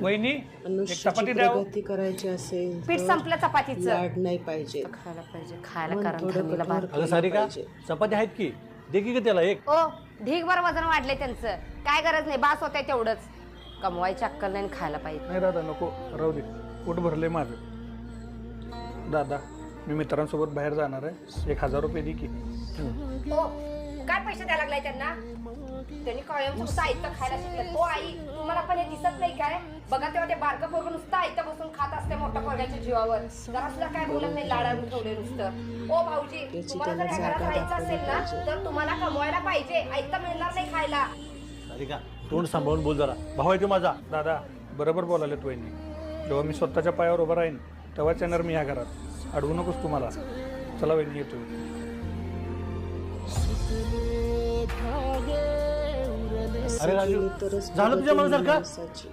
वहिनी एक मनुष्याची चपाती द्या. प्रगती करायची असेल पीठ तर संपलं चपातीचं. लाड नाही पाहिजे. खायला पाहिजे खायला मन कारण थोडं धरणीला कठोर बार. अगं सारिका चपाती आहेत की दे की ग त्याला एक. ओ ढीगभर वजन वाढले त्यांचं. काय गरज नाही बास होतंय तेवढंच. कमवायची अक्कल नाही आणि खायला पाहिजे. नाही दादा नको राहू दे पोट भरले माझं. दादा मी मित्रांसोबत बाहेर जाणार आहे 1000 रुपये दे की. ओ काय पैसे द्यायला लागलाय त्यांना. त्यांनी कायम नुसतं आयतं खायला शिकलं. ओ आई तुम्हाला पण हे दिसत नाही काय. बघा तेव्हा ते बारकं पोरगं नुसतं आयतं बसून खात असते मोठ्या पोरग्याच्या जीवावर. जरा सुद्धा काय बोलत नाही लाडावून ठेवले नुसतं. ओ भाऊजी तुम्हाला जर या घरात राहायचं असेल ना तर तुम्हाला कमवायला पाहिजे. आयतं मिळणार नाही खायला. सारिका तोंड सांभाळून बोल जरा. भाऊ आहे तो माझा. दादा बरोबर बोलालेत वहिनी. जेव्हा मी स्वतःच्या पायावर उभा राहीन तेव्हाच येणार मी ह्या घरात. अडवू नकोस तुम्हाला. चला वहिनी येतो. अरे राजू तरच झालं तुझ्या प्रगती मनासारखं. माणसाची.